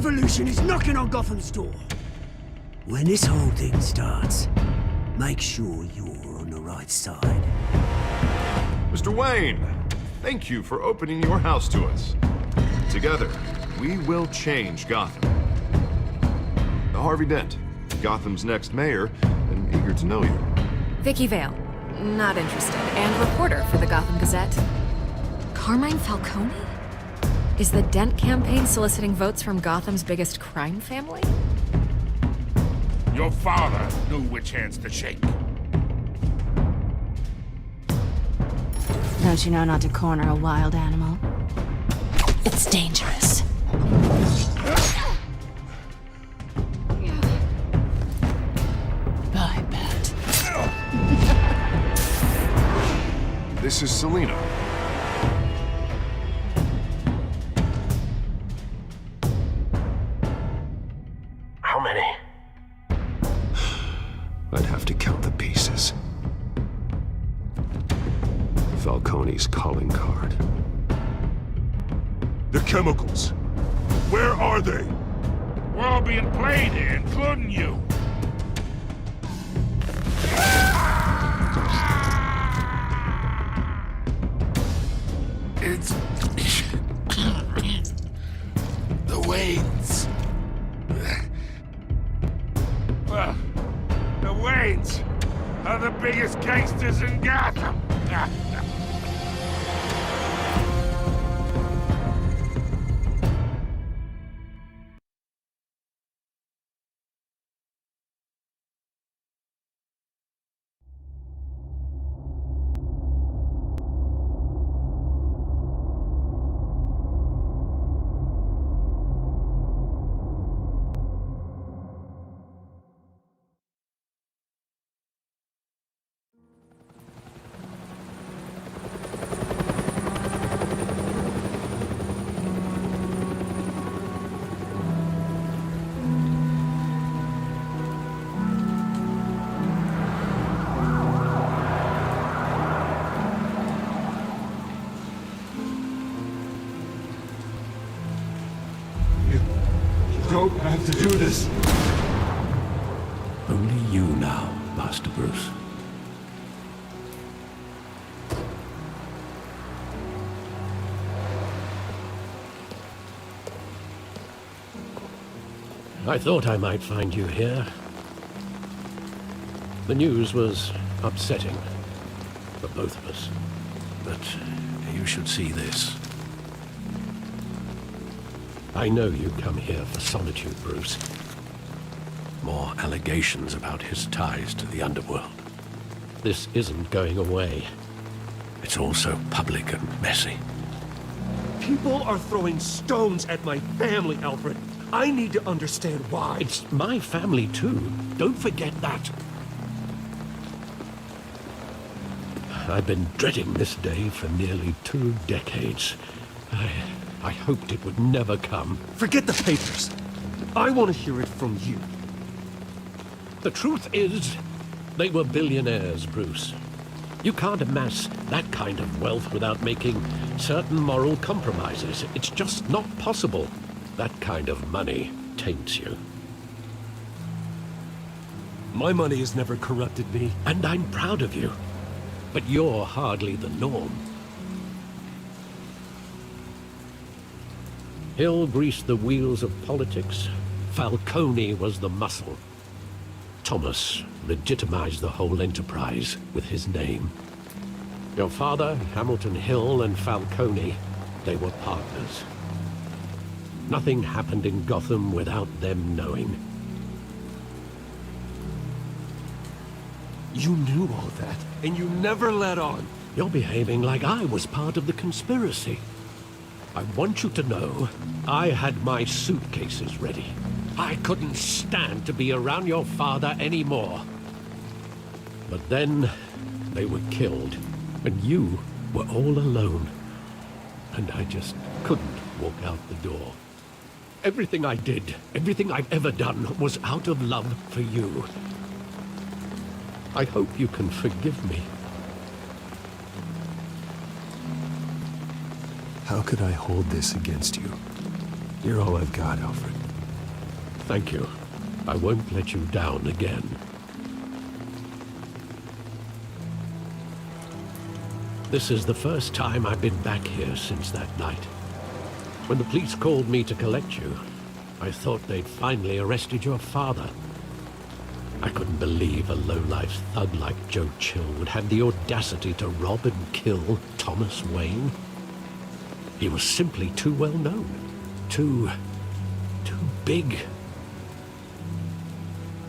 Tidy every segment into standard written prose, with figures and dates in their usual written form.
revolution is knocking on Gotham's door. When this whole thing starts, make sure you're on the right side. Mr. Wayne, thank you for opening your house to us. Together, we will change Gotham. Harvey Dent, Gotham's next mayor, and eager to know you. Vicky Vale, not interested, and reporter for the Gotham Gazette. Carmine Falcone? Is the Dent campaign soliciting votes from Gotham's biggest crime family? Your father knew which hands to shake. Don't you know not to corner a wild animal? It's dangerous. I bet. This is Selina. How many? I'd have to count the pieces. Falcone's calling card. The chemicals. Where are they? We're all being played here, including you. It's... the Waynes. Well, the Waynes are the biggest gangsters in Gotham. Don't have to do this. Only you now, Master Bruce. I thought I might find you here. The news was upsetting for both of us. But you should see this. I know you come here for solitude, Bruce. More allegations about his ties to the underworld. This isn't going away. It's all so public and messy. People are throwing stones at my family, Alfred. I need to understand why. It's my family, too. Don't forget that. I've been dreading this day for nearly 2 decades. I hoped it would never come. Forget the papers. I want to hear it from you. The truth is, they were billionaires, Bruce. You can't amass that kind of wealth without making certain moral compromises. It's just not possible. That kind of money taints you. My money has never corrupted me. And I'm proud of you. But you're hardly the norm. Hill greased the wheels of politics. Falcone was the muscle. Thomas legitimized the whole enterprise with his name. Your father, Hamilton Hill, and Falcone, they were partners. Nothing happened in Gotham without them knowing. You knew all that, and you never let on. You're behaving like I was part of the conspiracy. I want you to know, I had my suitcases ready. I couldn't stand to be around your father anymore. But then, they were killed, and you were all alone. And I just couldn't walk out the door. Everything I did, everything I've ever done, was out of love for you. I hope you can forgive me. How could I hold this against you? You're all I've got, Alfred. Thank you. I won't let you down again. This is the first time I've been back here since that night. When the police called me to collect you, I thought they'd finally arrested your father. I couldn't believe a low-life thug like Joe Chill would have the audacity to rob and kill Thomas Wayne. He was simply too well known. Too big.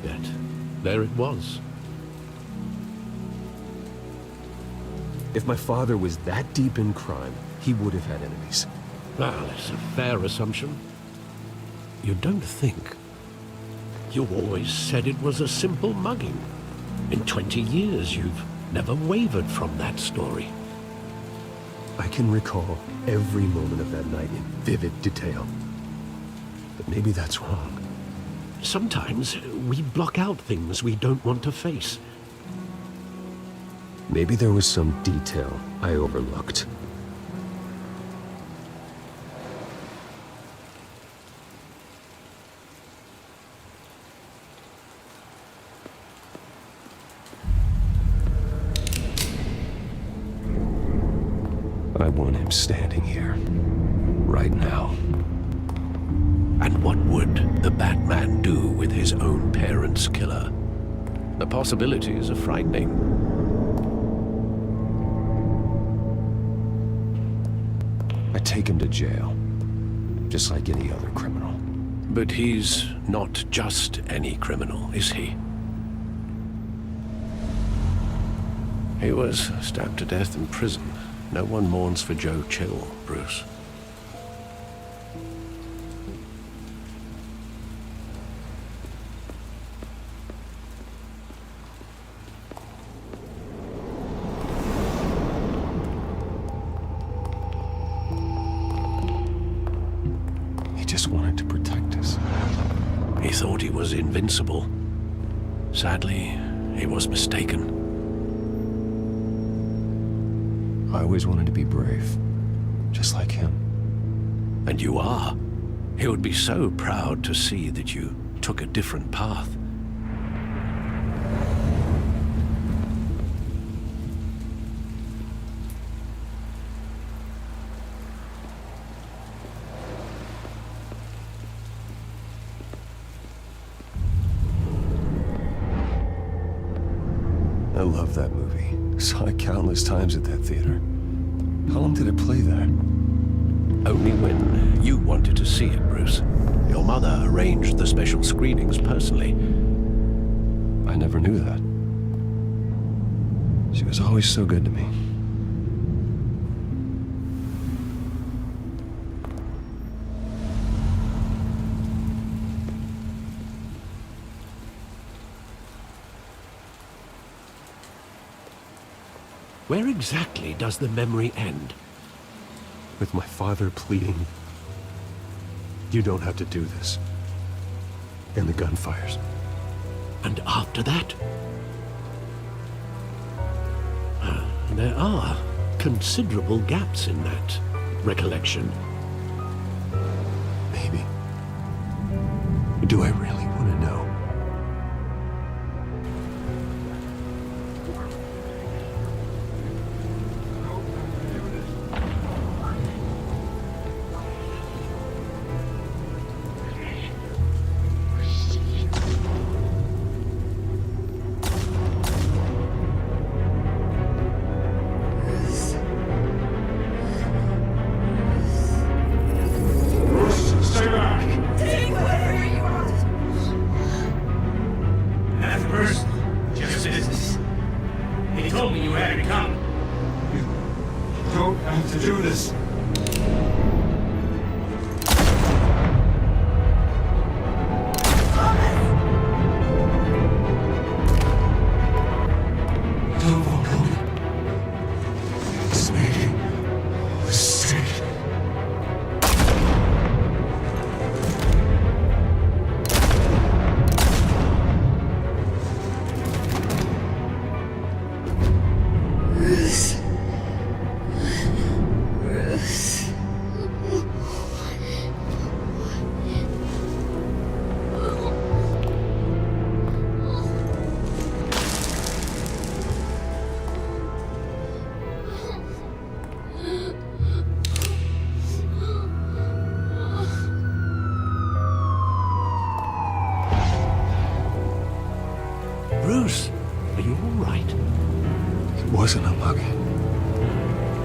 Yet, there it was. If my father was that deep in crime, he would have had enemies. Well, it's a fair assumption. You don't think? You always said it was a simple mugging. In 20 years, you've never wavered from that story. I can recall every moment of that night in vivid detail. But maybe that's wrong. Sometimes we block out things we don't want to face. Maybe there was some detail I overlooked. I want him standing here, right now. And what would the Batman do with his own parents' killer? The possibilities are frightening. I take him to jail, just like any other criminal. But he's not just any criminal, is he? He was stabbed to death in prison. No one mourns for Joe Chill, Bruce. He just wanted to protect us. He thought he was invincible. Sadly, he was mistaken. I always wanted to be brave, just like him. And you are. He would be so proud to see that you took a different path. I love that movie. Saw it countless times at that theater. How long did it play there? Only when you wanted to see it, Bruce. Your mother arranged the special screenings personally. I never knew that. She was always so good to me. Where exactly does the memory end? With my father pleading, "You don't have to do this." And the gunfires. And after that? There are considerable gaps in that recollection. Maybe. Do I really want to know? It wasn't a mugging.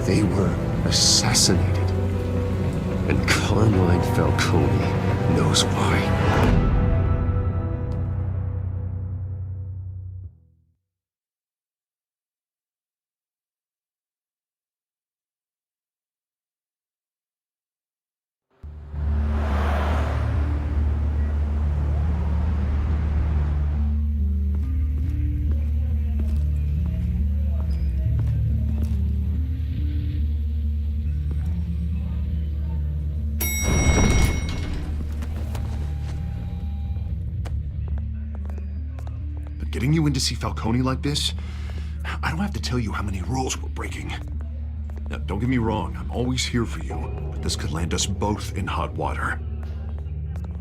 They were assassinated. And Carmine Falcone knows why. Getting you in to see Falcone like this? I don't have to tell you how many rules we're breaking. Now, don't get me wrong, I'm always here for you, but this could land us both in hot water.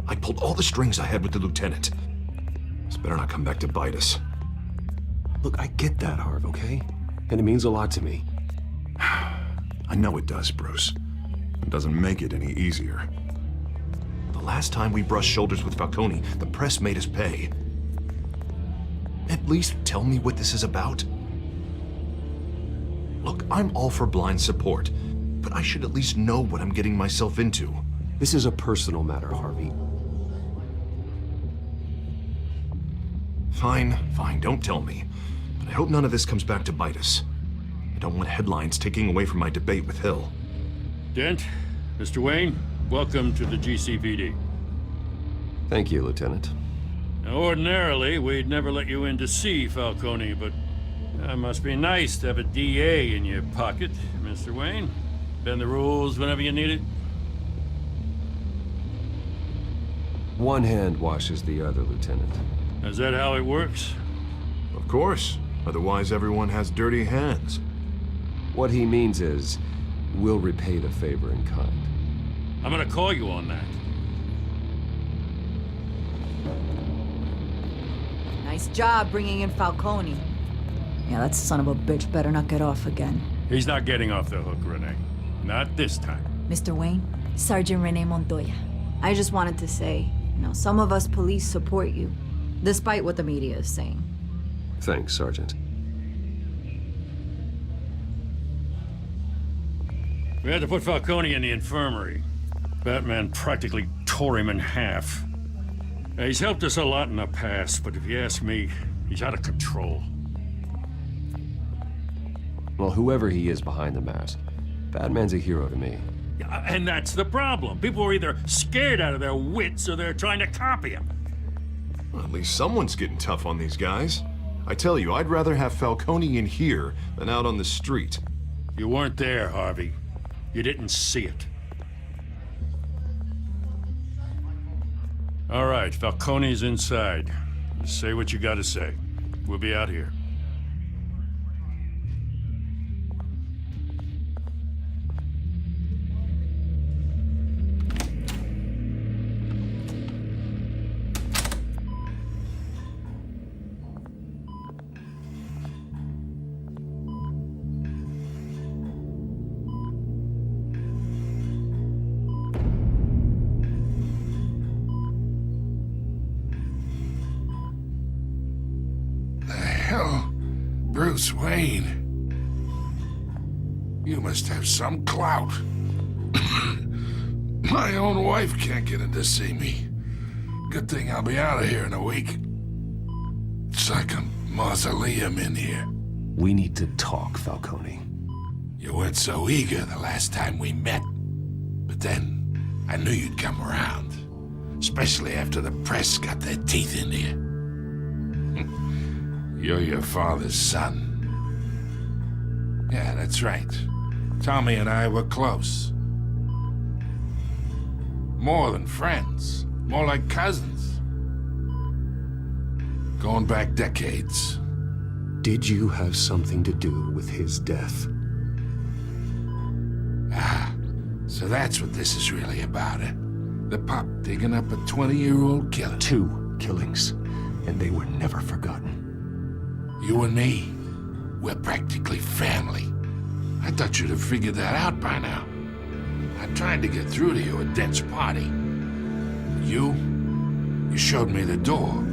I pulled all the strings I had with the lieutenant. This better not come back to bite us. Look, I get that, Harv, okay? And it means a lot to me. I know it does, Bruce. It doesn't make it any easier. The last time we brushed shoulders with Falcone, the press made us pay. At least tell me what this is about. Look, I'm all for blind support, but I should at least know what I'm getting myself into. This is a personal matter, Harvey. Fine, don't tell me. But I hope none of this comes back to bite us. I don't want headlines taking away from my debate with Hill. Dent, Mr. Wayne, welcome to the GCPD. Thank you, Lieutenant. Now, ordinarily, we'd never let you in to see Falcone, but it must be nice to have a DA in your pocket, Mr. Wayne. Bend the rules whenever you need it. One hand washes the other, Lieutenant. Is that how it works? Of course. Otherwise, everyone has dirty hands. What he means is, we'll repay the favor in kind. I'm gonna call you on that. Nice job bringing in Falcone. Yeah, that son of a bitch better not get off again. He's not getting off the hook, Renee. Not this time. Mr. Wayne, Sergeant Renee Montoya. I just wanted to say, some of us police support you, despite what the media is saying. Thanks, Sergeant. We had to put Falcone in the infirmary. Batman practically tore him in half. He's helped us a lot in the past, but if you ask me, he's out of control. Well, whoever he is behind the mask, Batman's a hero to me. Yeah, and that's the problem. People are either scared out of their wits or they're trying to copy him. Well, at least someone's getting tough on these guys. I tell you, I'd rather have Falcone in here than out on the street. You weren't there, Harvey. You didn't see it. All right, Falcone's inside. Say what you gotta say. We'll be out here. Bruce Wayne. You must have some clout. My own wife can't get in to see me. Good thing I'll be out of here in a week. It's like a mausoleum in here. We need to talk, Falcone. You weren't so eager the last time we met. But then, I knew you'd come around. Especially after the press got their teeth into you. You're your father's son. Yeah, that's right. Tommy and I were close. More than friends. More like cousins. Going back decades. Did you have something to do with his death? Ah, so that's what this is really about, eh? The pup digging up a 20-year-old killer. 2 killings, and they were never forgotten. You and me, we're practically family. I thought you'd have figured that out by now. I tried to get through to you at Dent's party. You showed me the door.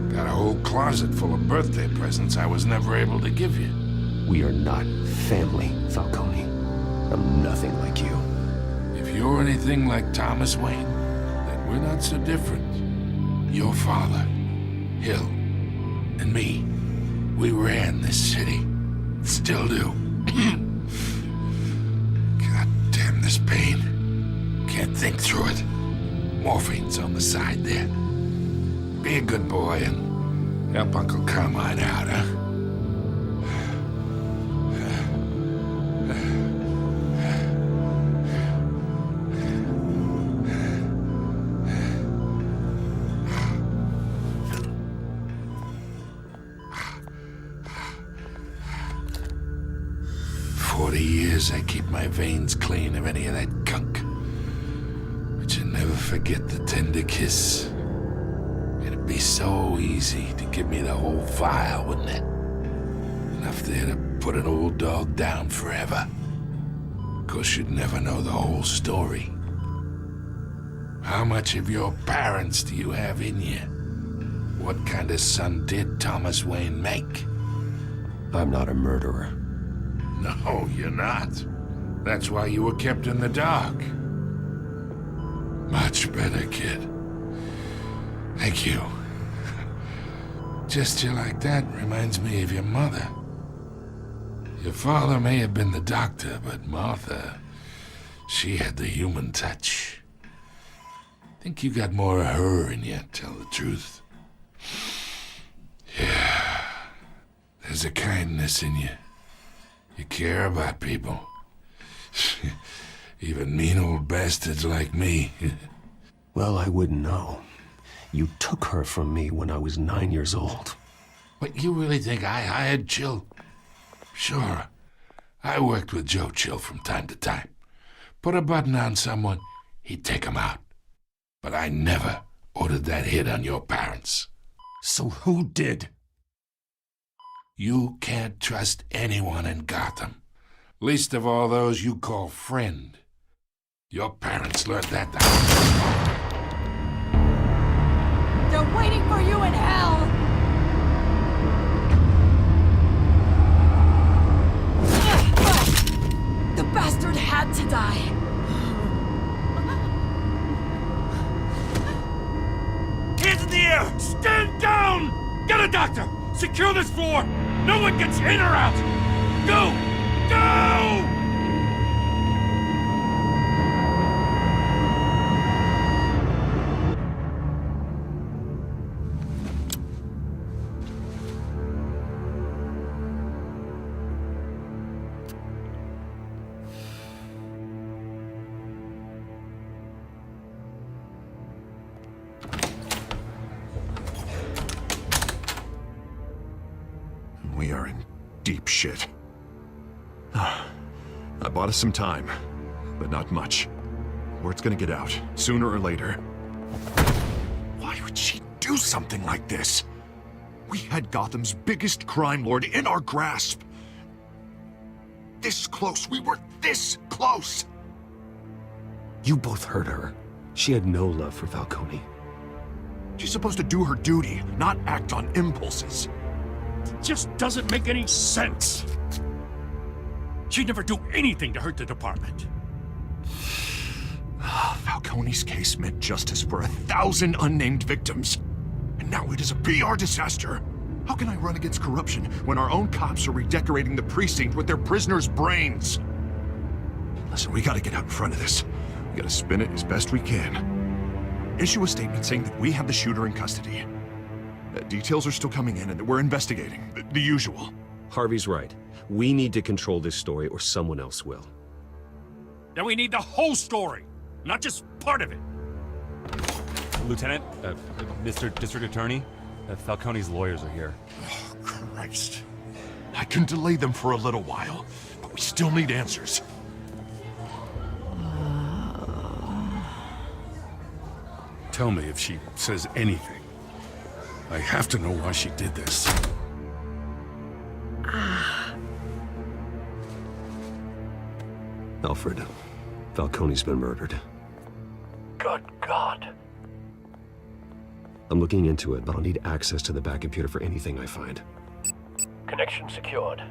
Got a whole closet full of birthday presents I was never able to give you. We are not family, Falcone. I'm nothing like you. If you're anything like Thomas Wayne, then we're not so different. Your father, Hill, and me, we ran this city. Still do. God damn this pain. Can't think through it. Morphine's on the side there. Be a good boy and help Uncle Carmine out, huh? 40 years I keep my veins clean of any of that gunk. But you never forget the tender kiss. It'd be so easy to give me the whole file, wouldn't it? Enough there to put an old dog down forever. Of course, you'd never know the whole story. How much of your parents do you have in you? What kind of son did Thomas Wayne make? I'm not a murderer. No, you're not. That's why you were kept in the dark. Much better, kid. Thank you. Gesture like that reminds me of your mother. Your father may have been the doctor, but Martha, she had the human touch. Think you got more of her in you, tell the truth. Yeah, there's a kindness in you. You care about people. Even mean old bastards like me. Well, I wouldn't know. You took her from me when I was 9 years old. What, you really think I hired Chill? Sure. I worked with Joe Chill from time to time. Put a button on someone, he'd take him out. But I never ordered that hit on your parents. So who did? You can't trust anyone in Gotham. Least of all those you call friend. Your parents learned that the They're waiting for you in hell! The bastard had to die. Hands in the air! Stand down! Get a doctor! Secure this floor! No one gets in or out! Go! Go! We are in deep shit. I bought us some time, but not much. Word's gonna get out, sooner or later. Why would she do something like this? We had Gotham's biggest crime lord in our grasp. This close, we were this close! You both hurt her. She had no love for Falcone. She's supposed to do her duty, not act on impulses. It just doesn't make any sense. She'd never do anything to hurt the department. Falcone's case meant justice for 1,000 unnamed victims. And now it is a PR disaster. How can I run against corruption when our own cops are redecorating the precinct with their prisoners' brains? Listen, we gotta get out in front of this. We gotta spin it as best we can. Issue a statement saying that we have the shooter in custody. Details are still coming in and that we're investigating. The usual. Harvey's right. We need to control this story or someone else will. Then we need the whole story, not just part of it. Lieutenant, Mr. District Attorney, Falcone's lawyers are here. Oh, Christ. I can delay them for a little while, but we still need answers. Tell me if she says anything. I have to know why she did this. Alfred, Falcone's been murdered. Good God. I'm looking into it, but I'll need access to the back computer for anything I find. Connection secured.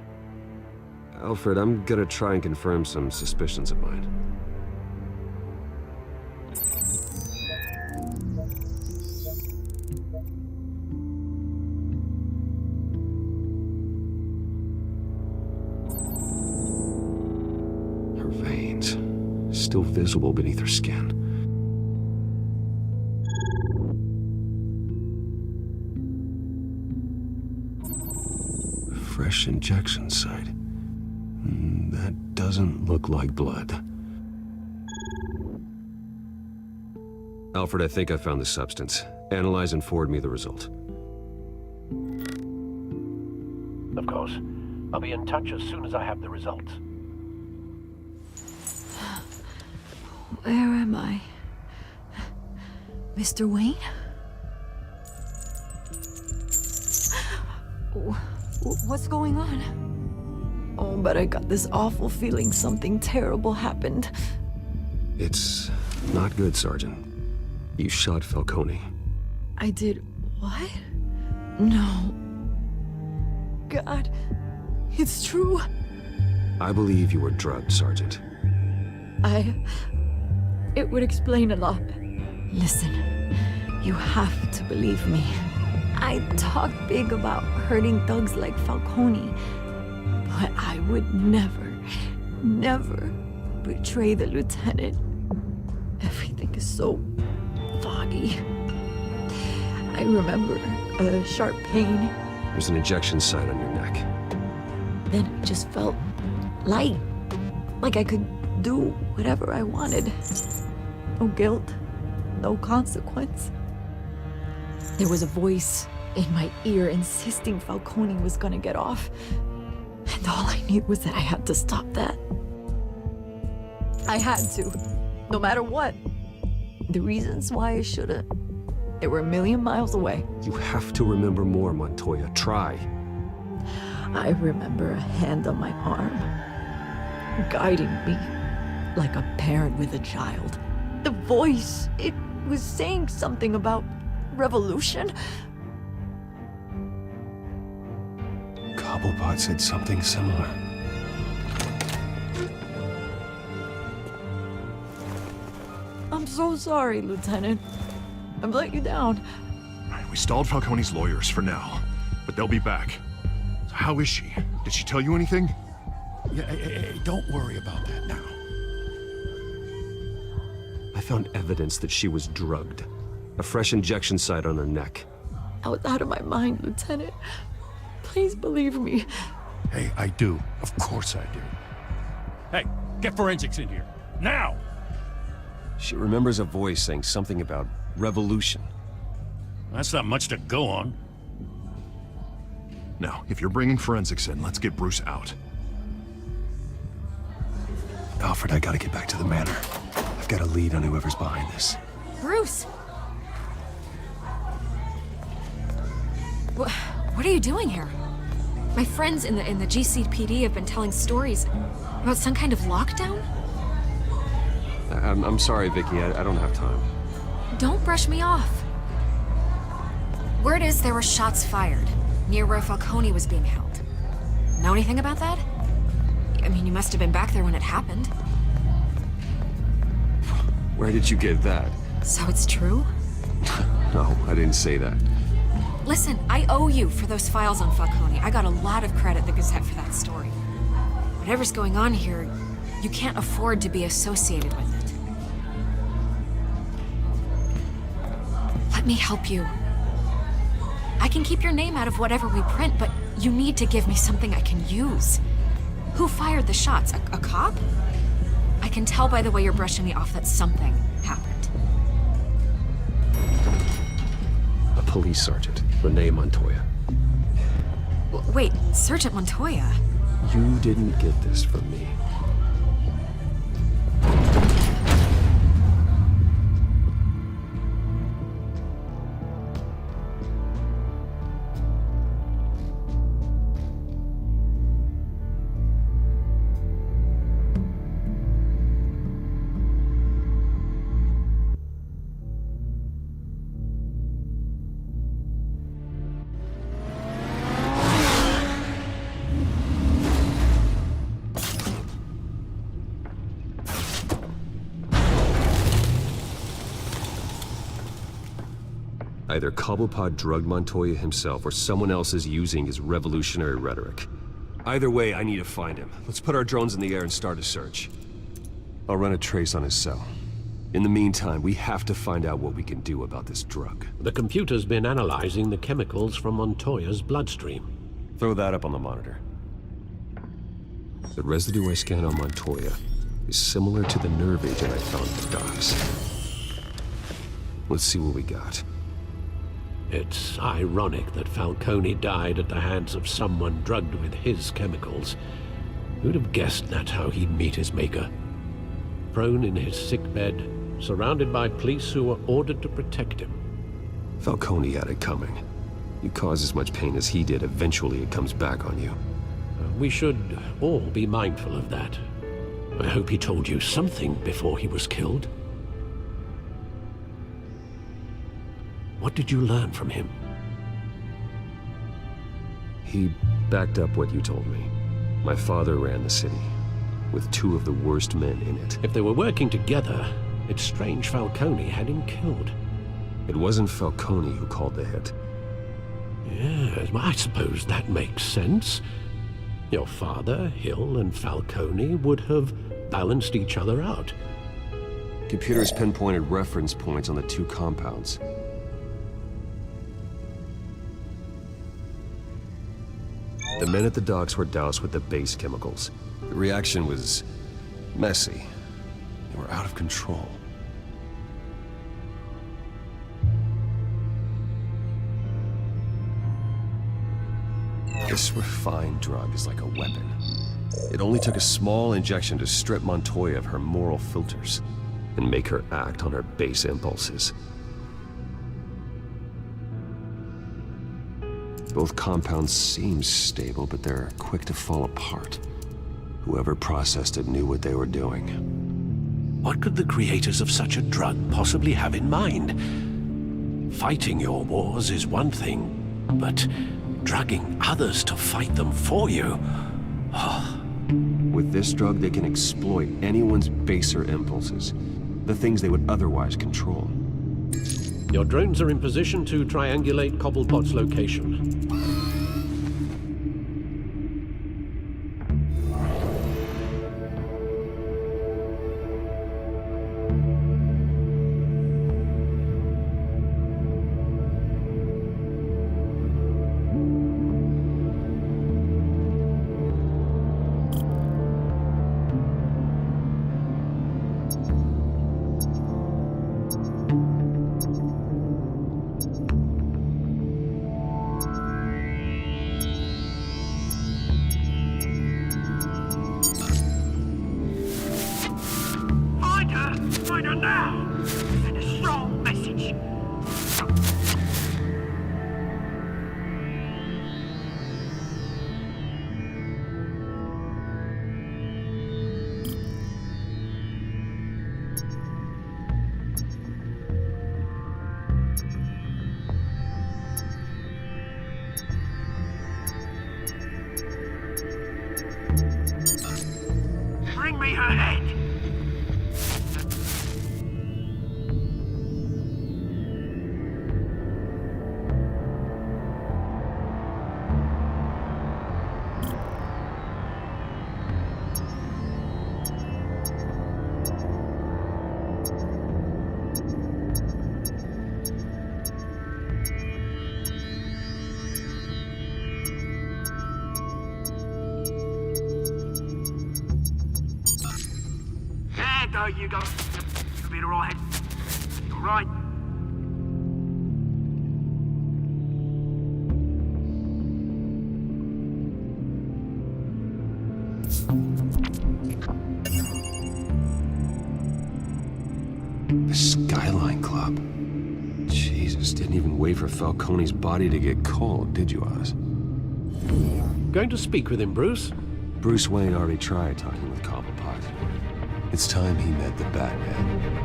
Alfred, I'm gonna try and confirm some suspicions of mine. Her veins, still visible beneath her skin. Fresh injection site. That doesn't look like blood. Alfred, I think I found the substance. Analyze and forward me the result. Of course. I'll be in touch as soon as I have the results. Where am I? Mr. Wayne? What's going on? Oh, but I got this awful feeling something terrible happened. It's not good, Sergeant. You shot Falcone. I did what? No. God, it's true. I believe you were drugged, Sergeant. It would explain a lot. Listen, you have to believe me. I talk big about hurting thugs like Falcone, but I would never betray the lieutenant. Everything is so foggy. I remember a sharp pain. There's an injection site on your neck. Then it just felt light, like I could do whatever I wanted. No guilt, no consequence. There was a voice in my ear insisting Falcone was gonna get off. And all I knew was that I had to stop that. I had to, no matter what. The reasons why I shouldn't, they were a million miles away. You have to remember more, Montoya. Try. I remember a hand on my arm, guiding me like a parent with a child. The voice, it was saying something about revolution. Cobblepot said something similar. I'm so sorry, Lieutenant. I've let you down. We stalled Falcone's lawyers for now, but they'll be back. So how is she? Did she tell you anything? Yeah, hey, don't worry about that now. I found evidence that she was drugged. A fresh injection site on her neck. I was out of my mind, Lieutenant. Please believe me. Hey, I do. Of course I do. Hey, get forensics in here. Now! She remembers a voice saying something about revolution. That's not much to go on. Now, if you're bringing forensics in, let's get Bruce out. Alfred, I gotta get back to the manor. I've got a lead on whoever's behind this. Bruce! What are you doing here? My friends in the GCPD have been telling stories about some kind of lockdown? I'm sorry, Vicky. I don't have time. Don't brush me off. Word is there were shots fired near where Falcone was being held. Know anything about that? I mean, you must have been back there when it happened. Where did you get that? So it's true? No, I didn't say that. Listen, I owe you for those files on Falcone. I got a lot of credit at the Gazette for that story. Whatever's going on here, you can't afford to be associated with it. Let me help you. I can keep your name out of whatever we print, but you need to give me something I can use. Who fired the shots? A cop? I can tell by the way you're brushing me off that something happened. A police sergeant, Renee Montoya. Wait, Sergeant Montoya? You didn't get this from me. Either Cobblepot drugged Montoya himself or someone else is using his revolutionary rhetoric. Either way, I need to find him. Let's put our drones in the air and start a search. I'll run a trace on his cell. In the meantime, we have to find out what we can do about this drug. The computer's been analyzing the chemicals from Montoya's bloodstream. Throw that up on the monitor. The residue I scanned on Montoya is similar to the nerve agent I found at the docks. Let's see what we got. It's ironic that Falcone died at the hands of someone drugged with his chemicals. Who'd have guessed that's how he'd meet his maker? Prone in his sickbed, surrounded by police who were ordered to protect him. Falcone had it coming. You cause as much pain as he did, eventually it comes back on you. We should all be mindful of that. I hope he told you something before he was killed. What did you learn from him? He backed up what you told me. My father ran the city, with two of the worst men in it. If they were working together, it's strange Falcone had him killed. It wasn't Falcone who called the hit. Yes, well, I suppose that makes sense. Your father, Hill, and Falcone would have balanced each other out. Computers pinpointed reference points on the two compounds. The men at the docks were doused with the base chemicals. The reaction was messy. They were out of control. This refined drug is like a weapon. It only took a small injection to strip Montoya of her moral filters and make her act on her base impulses. Both compounds seem stable, but they're quick to fall apart. Whoever processed it knew what they were doing. What could the creators of such a drug possibly have in mind? Fighting your wars is one thing, but drugging others to fight them for you? Oh. With this drug, they can exploit anyone's baser impulses, the things they would otherwise control. Your drones are in position to triangulate Cobblepot's location. Bring me her head! There you go. You'll be alright. You're right. The Skyline Club. Jesus, didn't even wait for Falcone's body to get cold, did you, Oz? Going to speak with him, Bruce? Bruce Wayne already tried talking with Cobblepot. It's time he met the Batman.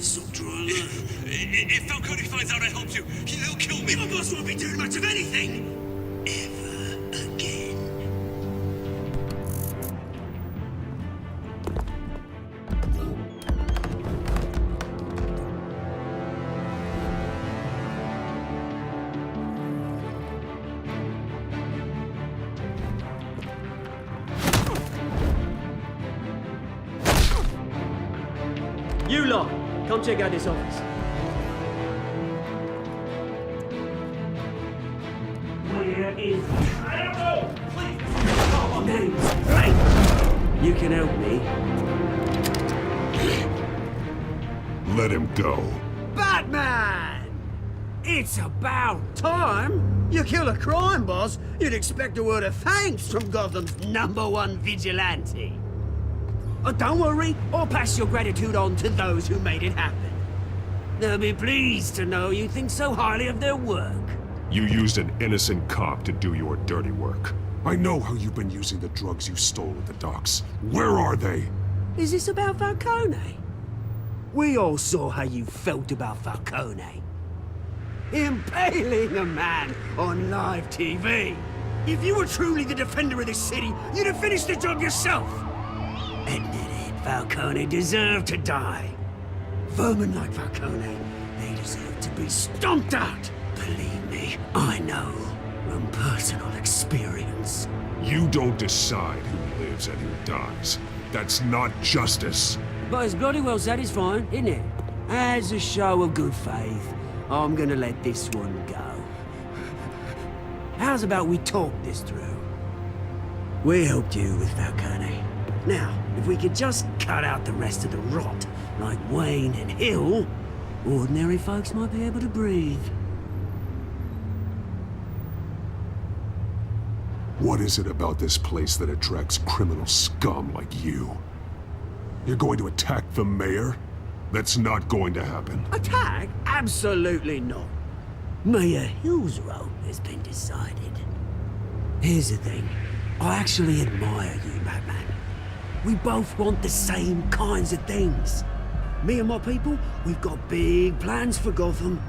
Stop trying to learn. If Falcone finds out I helped you, he'll kill me. My boss won't be doing much of anything. Ever again. You lot, come check out this office. Where is he? I don't know! Please! Names! Right! You can help me. Let him go. Batman! It's about time! You kill a crime boss, you'd expect a word of thanks from Gotham's #1 vigilante. Oh, don't worry, I'll pass your gratitude on to those who made it happen. They'll be pleased to know you think so highly of their work. You used an innocent cop to do your dirty work. I know how you've been using the drugs you stole at the docks. Where are they? Is this about Falcone? We all saw how you felt about Falcone. Impaling a man on live TV. If you were truly the defender of this city, you'd have finished the job yourself. Admit it, Falcone deserved to die. Vermin like Falcone, they deserve to be stomped out. Believe me, I know from personal experience. You don't decide who lives and who dies. That's not justice. But it's bloody well satisfying, isn't it? As a show of good faith, I'm gonna let this one go. How's about we talk this through? We helped you with Falcone. Now, if we could just cut out the rest of the rot, like Wayne and Hill, ordinary folks might be able to breathe. What is it about this place that attracts criminal scum like you? You're going to attack the mayor? That's not going to happen. Attack? Absolutely not. Mayor Hill's role has been decided. Here's the thing. I actually admire you, Batman. We both want the same kinds of things. Me and my people, we've got big plans for Gotham.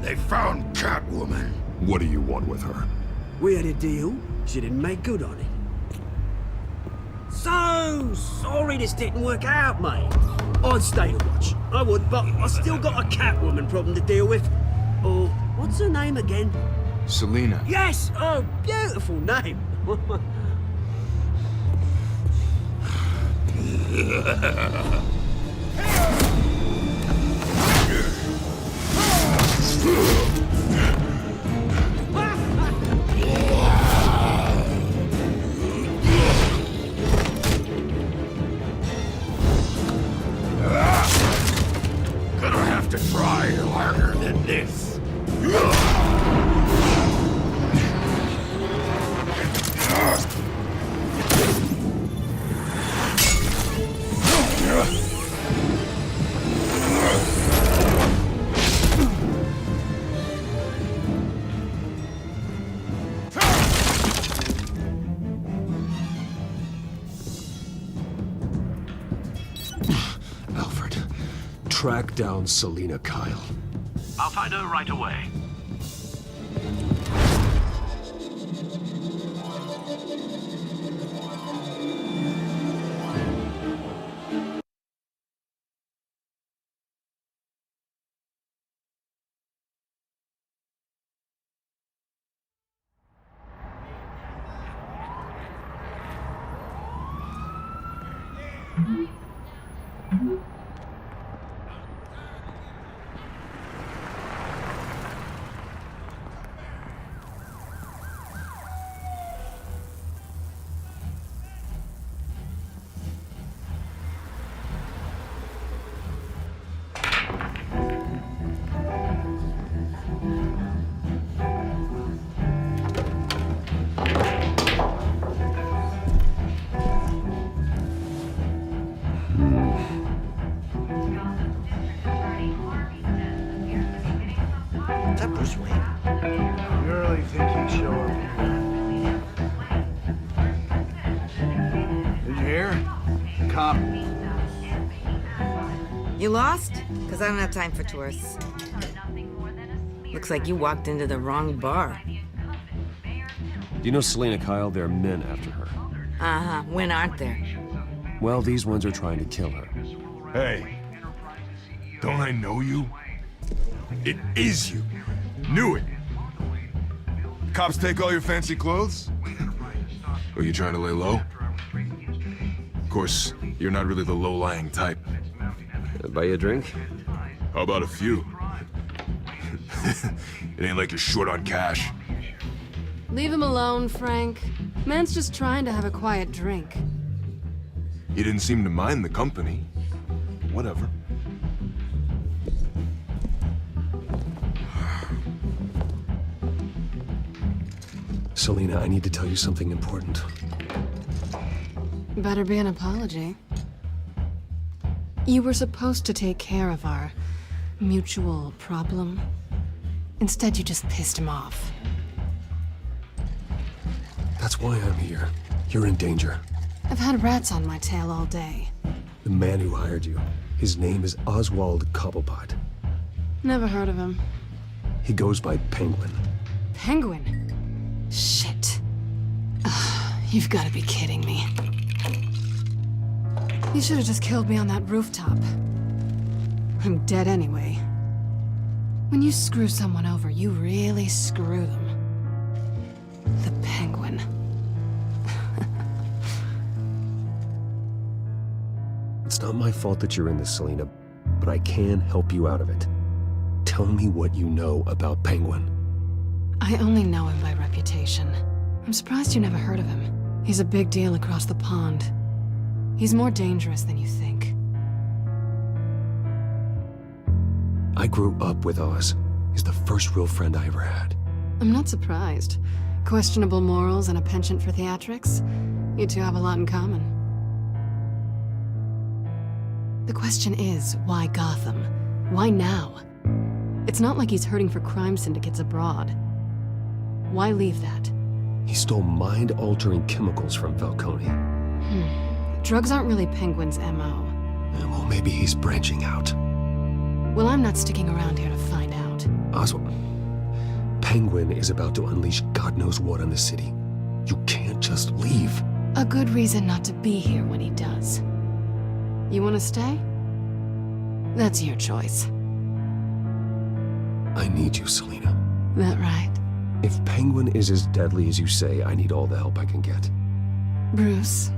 They found Catwoman. What do you want with her? We had a deal. She didn't make good on it. So sorry this didn't work out, mate. I'd stay to watch. I would, but I still got a Catwoman problem to deal with. Or, what's her name again? Selina. Yes! Oh, beautiful name. Gonna have to try harder than this. Alfred, track down Selina Kyle. I'll find her right away. mayor? Cop. You lost? Because I don't have time for tourists. Looks like you walked into the wrong bar. Do you know Selena Kyle? There are men after her. Uh-huh. When aren't there? Well, these ones are trying to kill her. Hey, don't I know you? It is you. Knew it. Cops take all your fancy clothes? Or you trying to lay low? Of course, you're not really the low-lying type. Buy you a drink? How about a few? It ain't like you're short on cash. Leave him alone, Frank. Man's just trying to have a quiet drink. He didn't seem to mind the company. Whatever. Selena, I need to tell you something important. Better be an apology. You were supposed to take care of our mutual problem. Instead, you just pissed him off. That's why I'm here. You're in danger. I've had rats on my tail all day. The man who hired you, his name is Oswald Cobblepot. Never heard of him. He goes by Penguin. Penguin? Shit. Ugh, you've got to be kidding me. You should have just killed me on that rooftop. I'm dead anyway. When you screw someone over, you really screw them. The Penguin. It's not my fault that you're in this, Selena, but I can help you out of it. Tell me what you know about Penguin. I only know him by reputation. I'm surprised you never heard of him. He's a big deal across the pond. He's more dangerous than you think. I grew up with Oz. He's the first real friend I ever had. I'm not surprised. Questionable morals and a penchant for theatrics. You two have a lot in common. The question is, why Gotham? Why now? It's not like he's hurting for crime syndicates abroad. Why leave that? He stole mind-altering chemicals from Falcone. Drugs aren't really Penguin's MO. Well, maybe he's branching out. Well, I'm not sticking around here to find out. Oswald, Penguin is about to unleash God knows what on the city. You can't just leave. A good reason not to be here when he does. You want to stay? That's your choice. I need you, Selena. That right? If Penguin is as deadly as you say, I need all the help I can get. Bruce,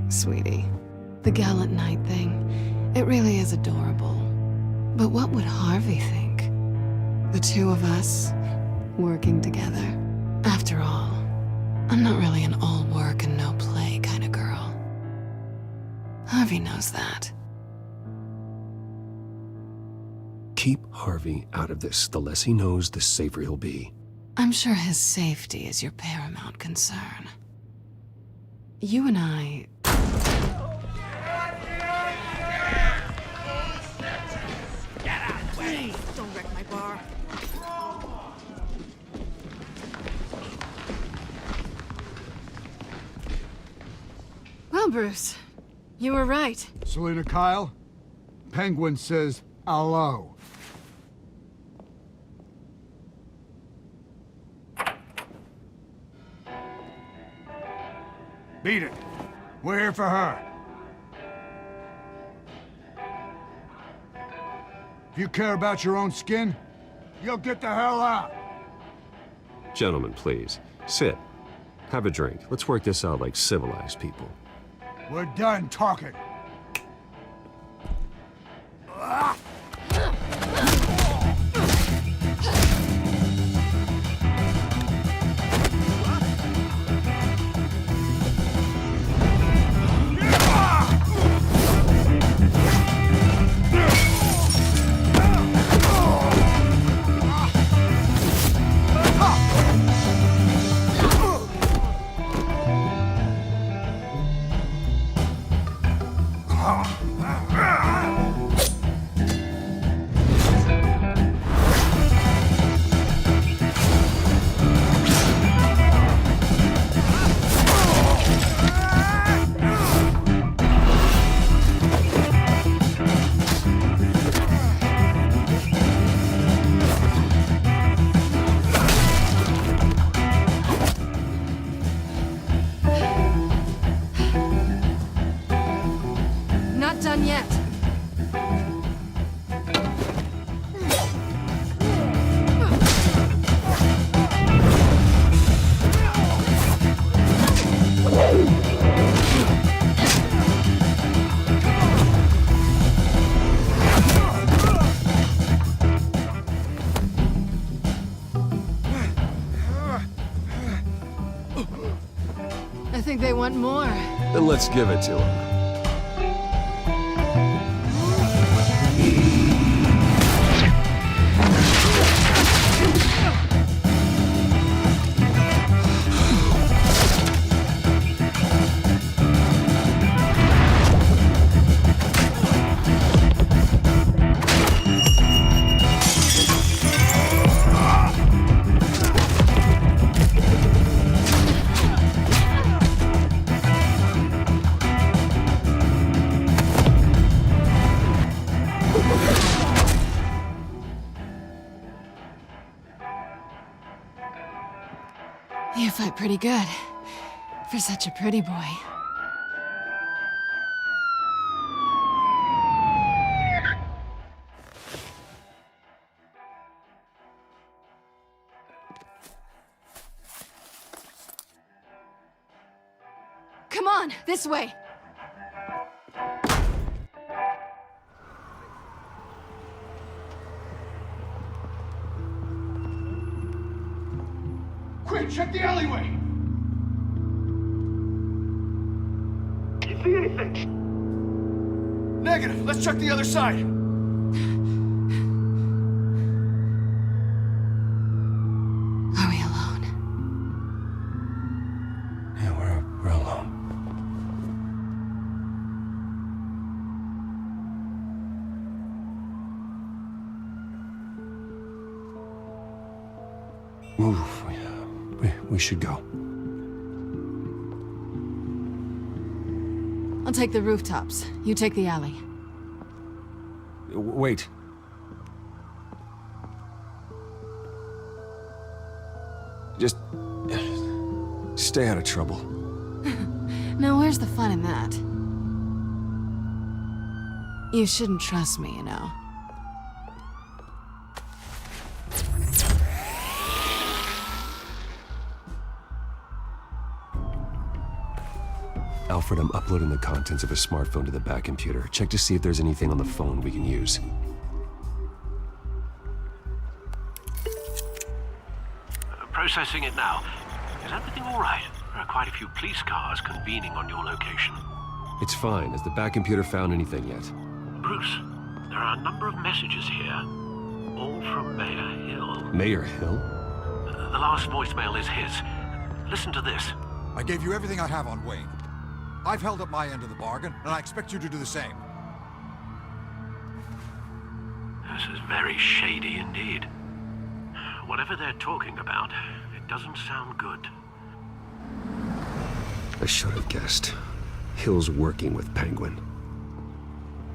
sweetie, the gallant knight thing, it really is adorable. But what would Harvey think? The two of us, working together. After all, I'm not really an all work and no play kind of girl. Harvey knows that. Keep Harvey out of this. The less he knows, the safer he'll be. I'm sure his safety is your paramount concern. You and I... Get out of the way! Don't wreck my bar. Well, Bruce, you were right. Selena Kyle, Penguin says hello. Beat it. We're here for her. If you care about your own skin, you'll get the hell out. Gentlemen, please. Sit. Have a drink. Let's work this out like civilized people. We're done talking. not done yet. I think they want more. Then let's give it to them. You fight pretty good. For such a pretty boy. Come on, this way. Quick, check the alleyway! You see anything? Negative. Let's check the other side. Are we alone? Yeah, we're alone. Move. We should go. I'll take the rooftops. You take the alley. Wait. Just stay out of trouble. Now, where's the fun in that? You shouldn't trust me, you know. Alfred, I'm uploading the contents of a smartphone to the back computer. Check to see if there's anything on the phone we can use. Processing it now. Is everything all right? There are quite a few police cars convening on your location. It's fine. Has the back computer found anything yet? Bruce, there are a number of messages here. All from Mayor Hill. Mayor Hill? The last voicemail is his. Listen to this. I gave you everything I have on Wayne. I've held up my end of the bargain, and I expect you to do the same. This is very shady indeed. Whatever they're talking about, it doesn't sound good. I should have guessed. Hill's working with Penguin.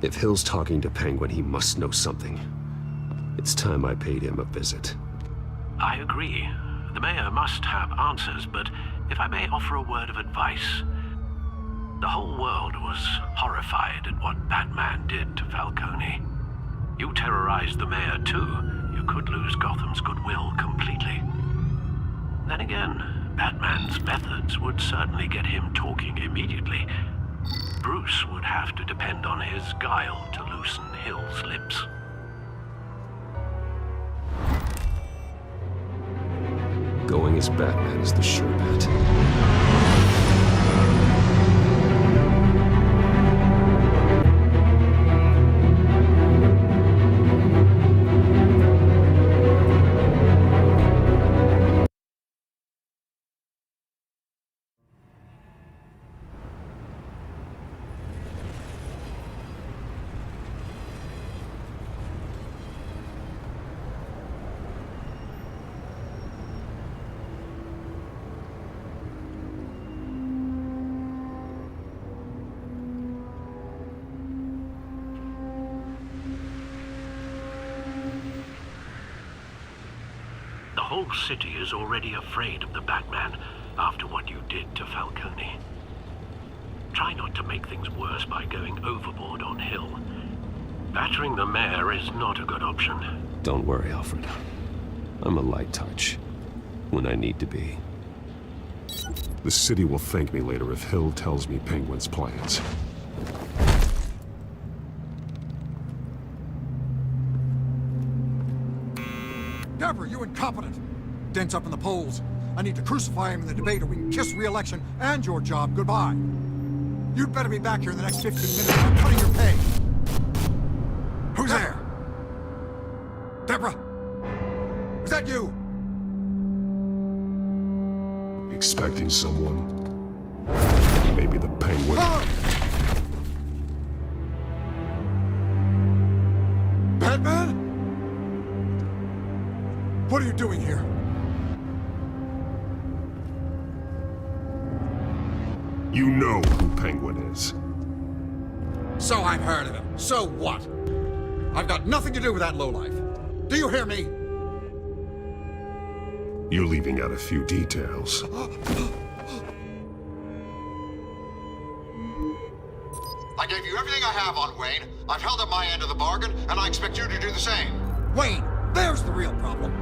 If Hill's talking to Penguin, he must know something. It's time I paid him a visit. I agree. The mayor must have answers, but if I may offer a word of advice. The whole world was horrified at what Batman did to Falcone. You terrorized the mayor too. You could lose Gotham's goodwill completely. Then again, Batman's methods would certainly get him talking immediately. Bruce would have to depend on his guile to loosen Hill's lips. Going as Batman is the sure bet. The whole city is already afraid of the Batman after what you did to Falcone. try not to make things worse by going overboard on Hill. Battering the mayor is not a good option. Don't worry, Alfred. I'm a light touch. When I need to be. The city will thank me later if Hill tells me Penguin's plans. Deborah, you incompetent! Dent's up in the polls. I need to crucify him in the debate or we can kiss re-election and your job goodbye. You'd better be back here in the next 15 minutes or I'm cutting your pay. Who's there? Deborah? Is that you? Expecting someone. Maybe the Penguin. Ah! Batman? What are you doing here? You know who Penguin is. So I've heard of him. So what? I've got nothing to do with that lowlife. Do you hear me? You're leaving out a few details. I gave you everything I have on Wayne. I've held up my end of the bargain, and I expect you to do the same. Wayne, there's the real problem.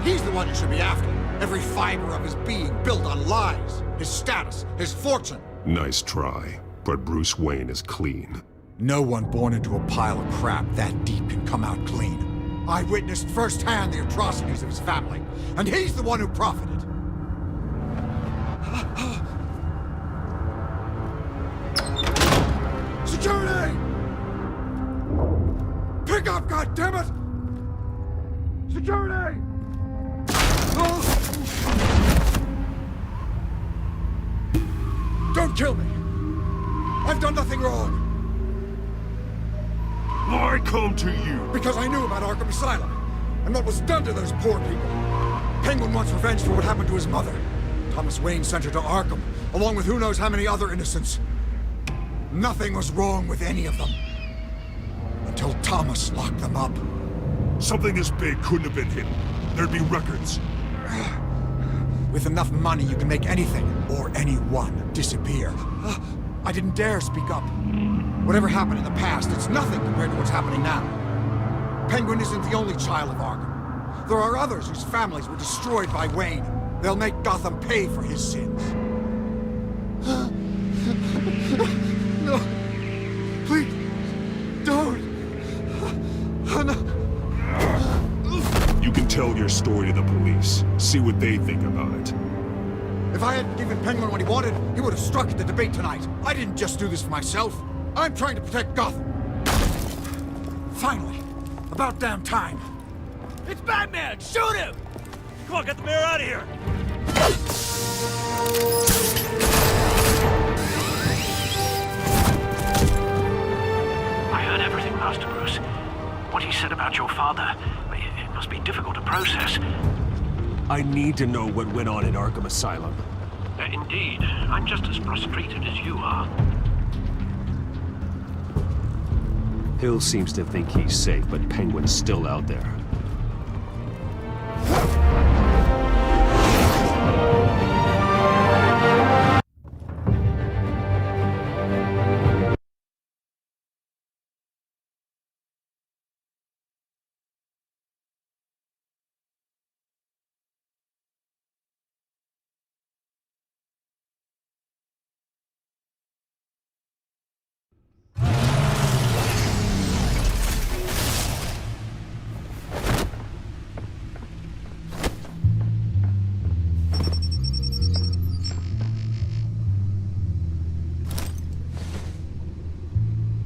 He's the one you should be after. Every fiber of his being built on lies. His status, his fortune. Nice try, but Bruce Wayne is clean. No one born into a pile of crap that deep can come out clean. I witnessed firsthand the atrocities of his family, and he's the one who profited. Security! Pick up, goddammit! Security! Don't kill me! I've done nothing wrong! Why come to you? Because I knew about Arkham Asylum, and what was done to those poor people. Penguin wants revenge for what happened to his mother. Thomas Wayne sent her to Arkham, along with who knows how many other innocents. Nothing was wrong with any of them. Until Thomas locked them up. Something this big couldn't have been hidden. There'd be records. With enough money, you can make anything, or anyone, disappear. I didn't dare speak up. Whatever happened in the past, it's nothing compared to what's happening now. Penguin isn't the only child of Arkham. There are others whose families were destroyed by Wayne. They'll make Gotham pay for his sins. No. Please. Don't. No. You can tell your story to the police. See what they think about it. If I hadn't given Penguin what he wanted, he would have struck at the debate tonight. I didn't just do this for myself. I'm trying to protect Gotham. Finally. About damn time. It's Batman! Shoot him! Come on, get the mayor out of here! I heard everything, Master Bruce. What he said about your father, it must be difficult to process. I need to know what went on in Arkham Asylum. Indeed. I'm just as frustrated as you are. Hill seems to think he's safe, but Penguin's still out there.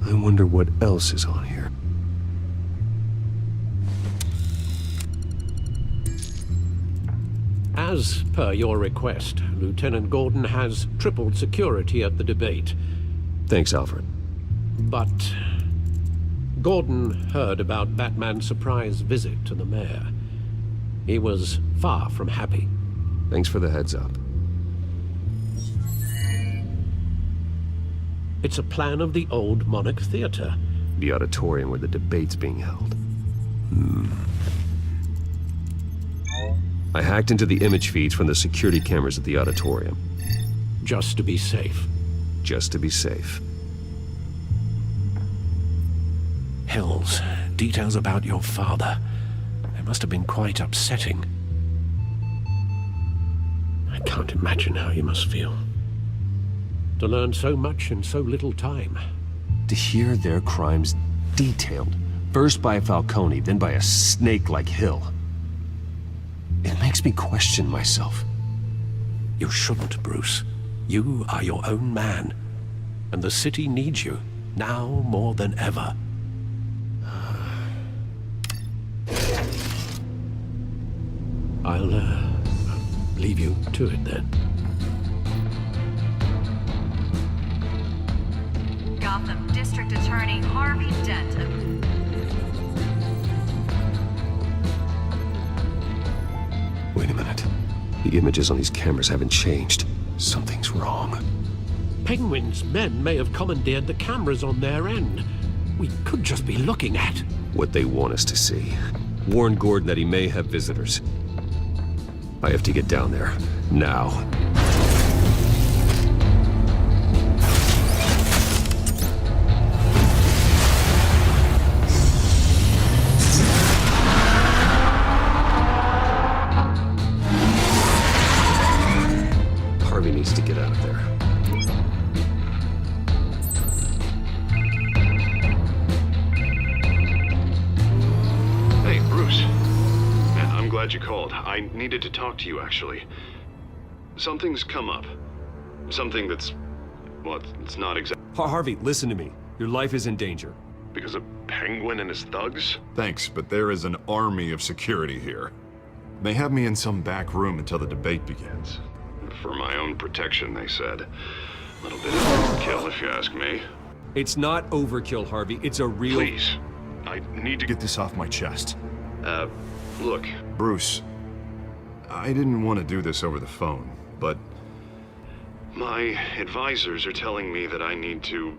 I wonder what else is on here. As per your request, Lieutenant Gordon has tripled security at the debate. Thanks, Alfred. But Gordon heard about Batman's surprise visit to the mayor. He was far from happy. Thanks for the heads up. It's a plan of the old Monarch Theater. The auditorium where the debate's being held. I hacked into the image feeds from the security cameras at the auditorium. Just to be safe. just to be safe. Hills, details about your father. They must have been quite upsetting. I can't imagine how you must feel. To learn so much in so little time. To hear their crimes detailed, first by Falcone, then by a snake like Hill. It makes me question myself. You shouldn't, Bruce. You are your own man. And the city needs you, now more than ever. I'll leave you to it then. Gotham District Attorney Harvey Dent. Wait a minute. The images on these cameras haven't changed. Something's wrong. Penguin's men may have commandeered the cameras on their end. We could just be looking at what they want us to see. Warn Gordon that he may have visitors. I have to get down there. Now. Harvey needs to get out of there. Hey, Bruce. I'm glad you called. I needed to talk to you, actually. Something's come up. Something that's... well, it's not exactly... Harvey, listen to me. Your life is in danger. Because of Penguin and his thugs? Thanks, but there is an army of security here. They have me in some back room until the debate begins. For my own protection, they said. A little bit of overkill, if you ask me. It's not overkill, Harvey. It's a real... Please. I need to get this off my chest. Look. Bruce, I didn't want to do this over the phone, but... my advisors are telling me that I need to...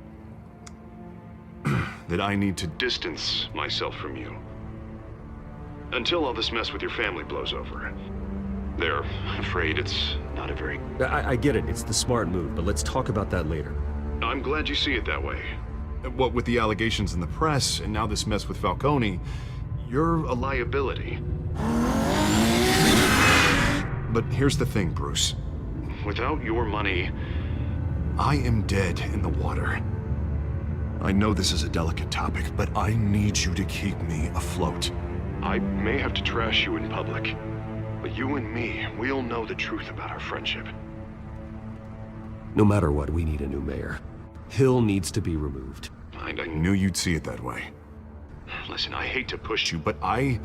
that I need to distance myself from you. Until all this mess with your family blows over. They're afraid it's not a very... I get it. It's the smart move, but let's talk about that later. I'm glad you see it that way. What with the allegations in the press, and now this mess with Falcone, you're a liability. But here's the thing, Bruce. Without your money, I am dead in the water. I know this is a delicate topic, but I need you to keep me afloat. I may have to trash you in public, but you and me, we'll know the truth about our friendship. No matter what, we need a new mayor. Hill needs to be removed. I knew you'd see it that way. Listen, I hate to push you, but I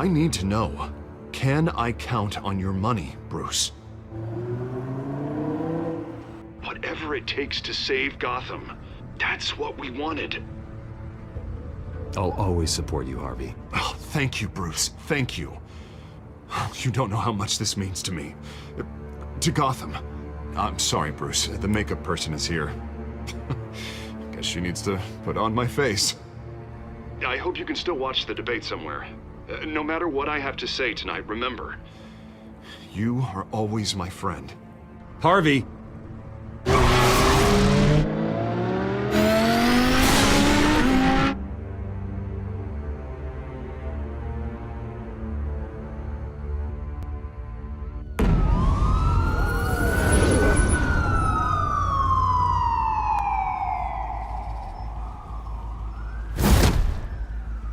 need to know. Can I count on your money, Bruce? Whatever it takes to save Gotham, that's what we wanted. I'll always support you, Harvey. Oh, thank you, Bruce. Thank you. You don't know how much this means to me. To Gotham. I'm sorry, Bruce. The makeup person is here. Guess she needs to put on my face. I hope you can still watch the debate somewhere. No matter what I have to say tonight, remember, you are always my friend. Harvey!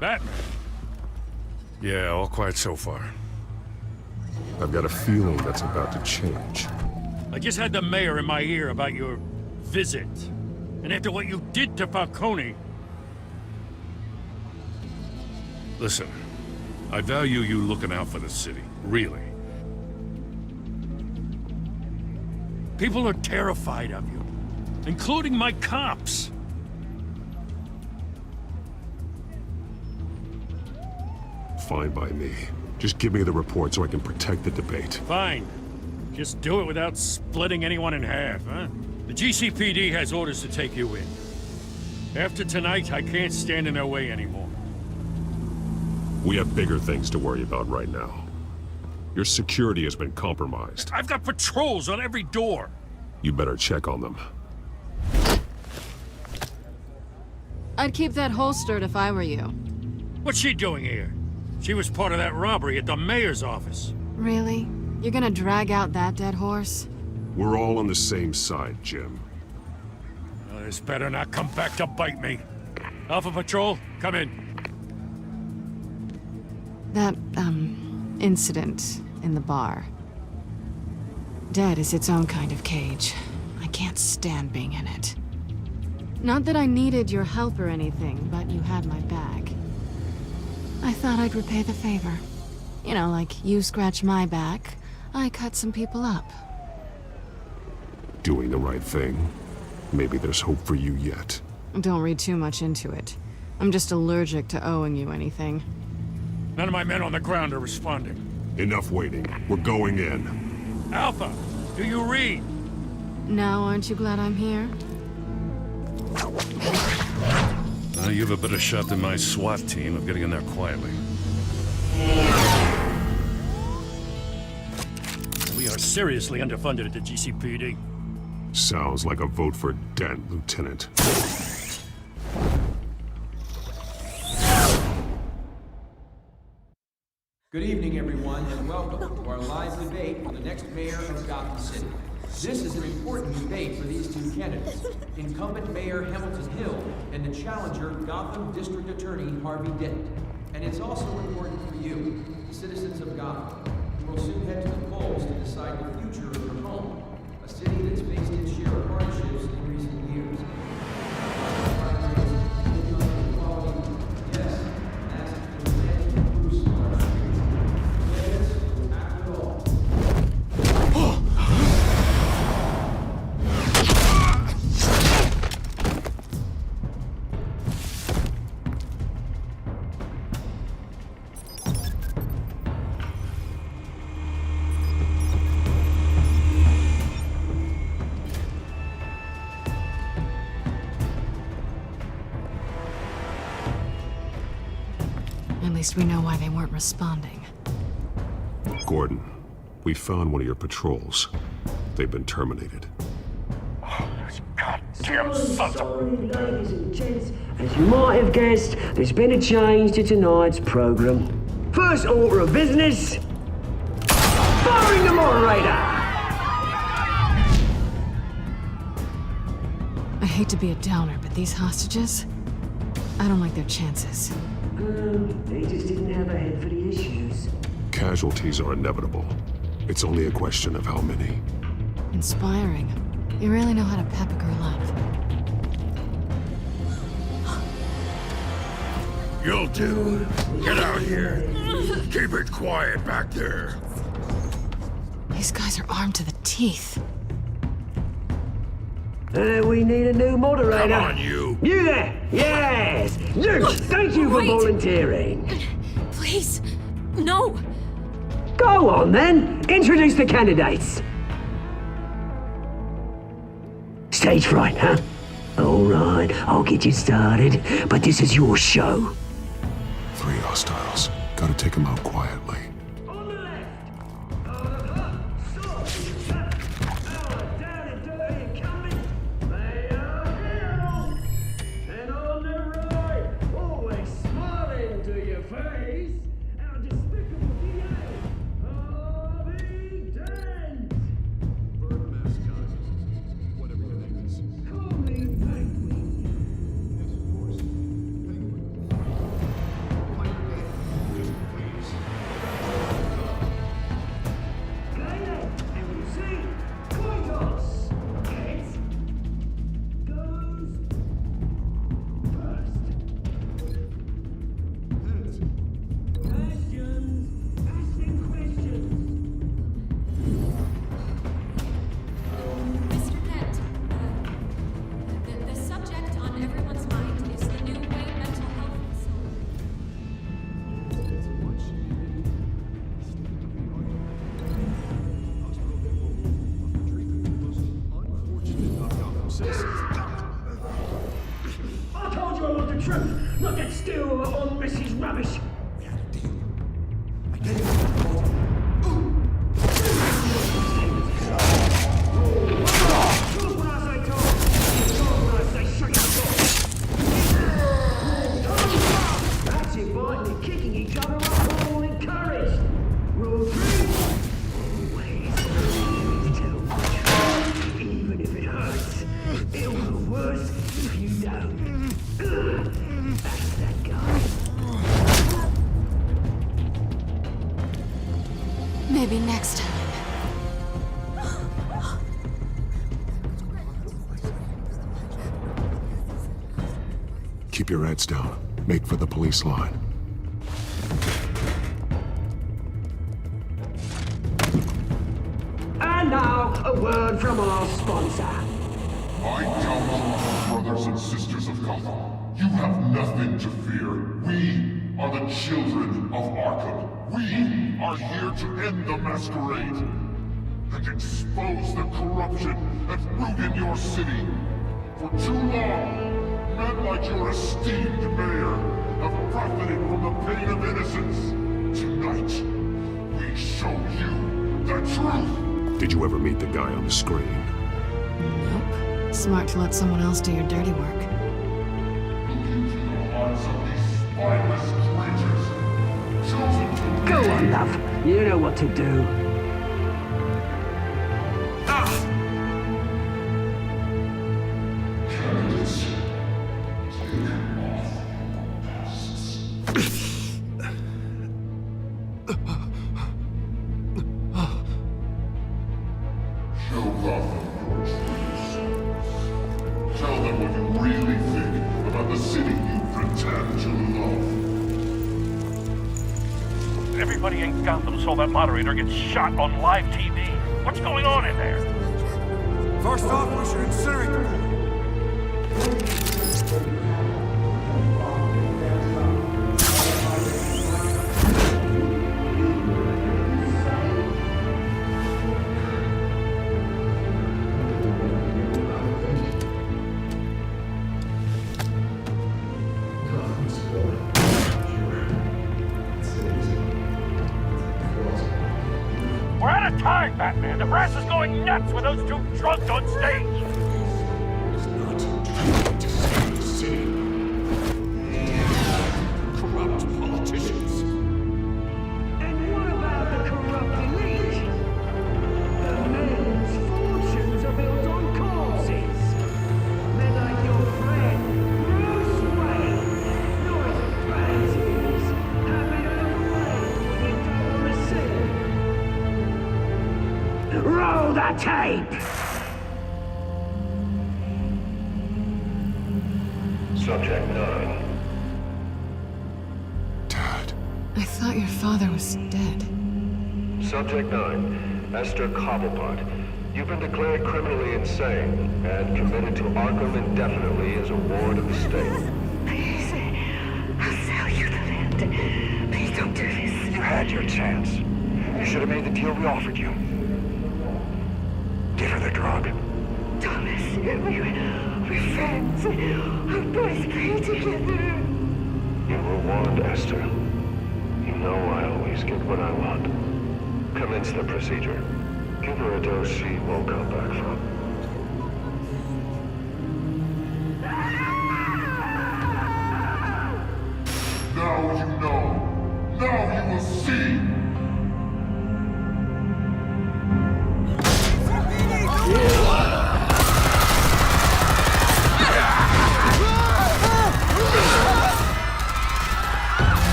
Batman. Yeah, all quiet so far. I've got a feeling that's about to change. I just had the mayor in my ear about your visit. And after what you did to Falcone... Listen, I value you looking out for the city, really. People are terrified of you, including my cops. Fine by me. Just give me the report so I can protect the debate. Fine. Just do it without splitting anyone in half, huh? The GCPD has orders to take you in. After tonight, I can't stand in their way anymore. We have bigger things to worry about right now. Your security has been compromised. I've got patrols on every door. You better check on them. I'd keep that holstered if I were you. What's she doing here? She was part of that robbery at the mayor's office. Really? You're gonna drag out that dead horse? We're all on the same side, Jim. Well, this better not come back to bite me. Alpha Patrol, come in. That, incident in the bar. Dead is its own kind of cage. I can't stand being in it. Not that I needed your help or anything, but you had my back. I thought I'd repay the favor. You know, like you scratch my back, I cut some people up. Doing the right thing. Maybe there's hope for you yet. Don't read too much into it. I'm just allergic to owing you anything. None of my men on the ground are responding. Enough waiting. We're going in. Alpha, do you read? Now, aren't you glad I'm here? You have a better shot than my SWAT team of getting in there quietly. We are seriously underfunded at the GCPD. Sounds like a vote for Dent, Lieutenant. Good evening, everyone, and welcome to our live debate for the next mayor of Gotham City. This is an important debate for these two candidates, incumbent Mayor Hamilton Hill and the challenger Gotham District Attorney Harvey Dent. And it's also important for you, the citizens of Gotham, who will soon head to the polls to decide the future of your home, a city that's faced its share of hardships in recent years. At least we know why they weren't responding. Gordon, we found one of your patrols. They've been terminated. Goddamn sons of... Ladies and gents, as you might have guessed, there's been a change to tonight's program. First order of business, firing the moderator! I hate to be a downer, but these hostages, I don't like their chances. They just didn't have a head for the issues. Casualties are inevitable. It's only a question of how many. Inspiring. You really know how to pep a girl up. You'll do. Get out here. Keep it quiet back there. These guys are armed to the teeth. We need a new moderator. Come on, you. You there! Yes! You! Thank you for volunteering. Please, no. Go on, then. Introduce the candidates. Stage fright, huh? All right, I'll get you started, but this is your show. 3 hostiles. Gotta take them out quietly. I told you I want the truth, not that still on Mrs. Rubbish. We had a deal. I gave you Talk when I say talk. Talk when I say shut your door. Keep your heads down. Make for the police line. And now, a word from our sponsor. I counsel brothers and sisters of Gotham. You have nothing to fear. We are the children of Arkham. We are here to end the masquerade and expose the corruption that ruined your city. For too long, men like your esteemed mayor have profited from the pain of innocence. Tonight, we show you the truth. Did you ever meet the guy on the screen? Nope. Smart to let someone else do your dirty work. Go on, love. You know what to do. Tell them what you really think about the city you pretend to love. Everybody in Gotham saw that moderator get shot on live TV. What's going on in there? First off, we should incinerate the boy. We're out of time, Batman. The press is going nuts with those two drunks on stage. Corrupt politicians. And what about the corrupt elite? The men's fortunes are built on causes. Men like your friend, Bruce Wayne, noisy fancies, happy to complain when you don't receive. Roll the tape! Subject 9. I thought your father was dead. Subject 9. Esther Cobblepot. You've been declared criminally insane and committed to Arkham indefinitely as a ward of the state. Please, I'll sell you the land. Please don't do this. You had your chance. You should have made the deal we offered you. Give her the drug. Thomas, we're friends. Our boys play together. You were warned, Esther. You know I always get what I want. Commence the procedure. Give her a dose she won't come back from. Now you know. Now you will see.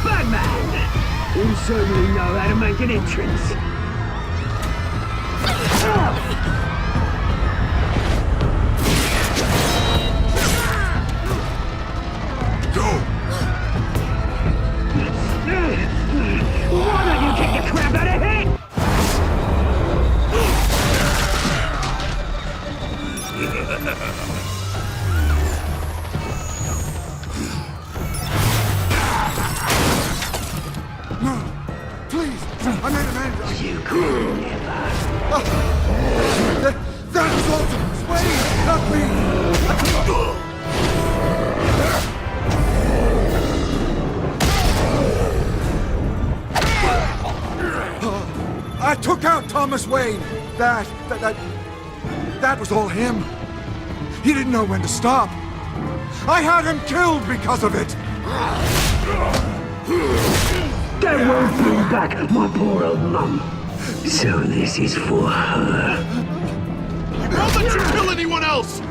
Batman! You certainly know how to make an entrance. Why don't you kick the crap out of him? No! Please! I made an end! You could never. That was Ultimate Wayne, not me! I took out Thomas Wayne. That was all him. He didn't know when to stop. I had him killed because of it. That won't bring back my poor old mum. So this is for her. Don't let you kill anyone else!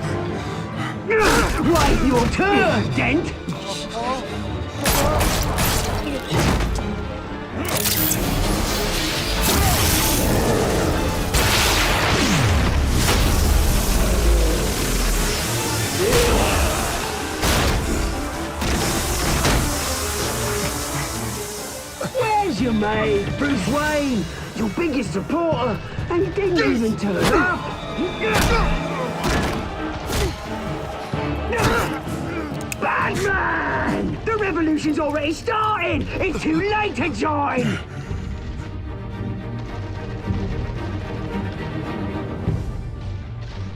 Wait your turn, Dent! mate. Bruce Wayne, your biggest supporter, and he didn't even turn up. Batman! The revolution's already started! It's too late to join!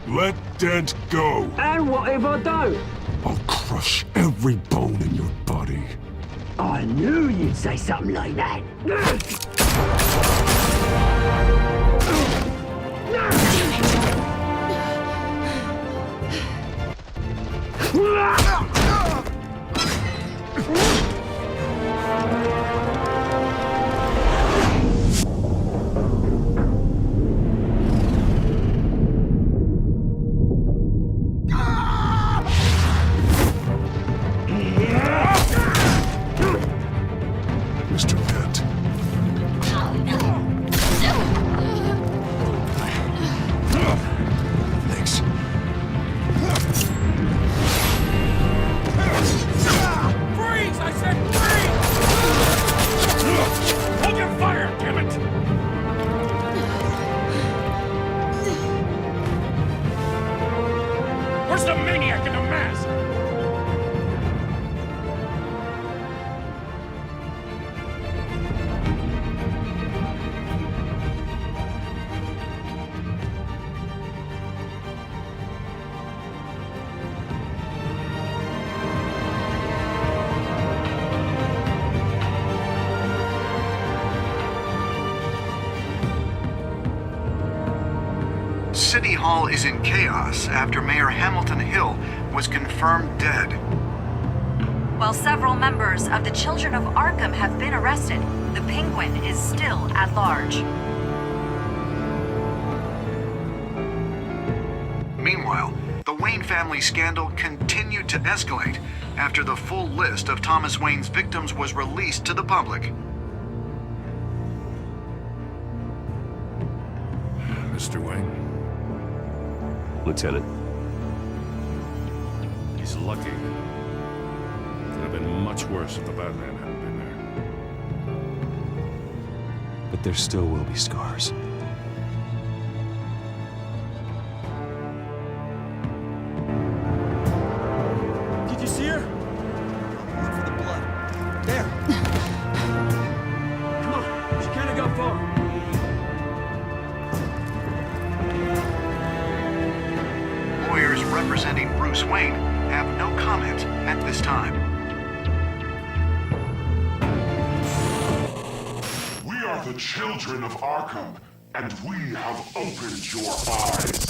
Let Dent go. And what if I don't? I'll crush every bone in your body. I knew you'd say something like that. Mr. Dent. Thanks. Freeze! I said freeze! Hold your fire, damn it! Where's the maniac in the mask? City Hall is in chaos after Mayor Hamilton Hill was confirmed dead. While several members of the Children of Arkham have been arrested, the Penguin is still at large. Meanwhile, the Wayne family scandal continued to escalate after the full list of Thomas Wayne's victims was released to the public. Mr. Wayne. Lieutenant. He's lucky. Could have been much worse if the Batman hadn't been there. But there still will be scars. Did you see her? Look for the blood. There. Come on, she can't have got far. Lawyers representing Bruce Wayne have no comment at this time. We are the children of Arkham, and we have opened your eyes.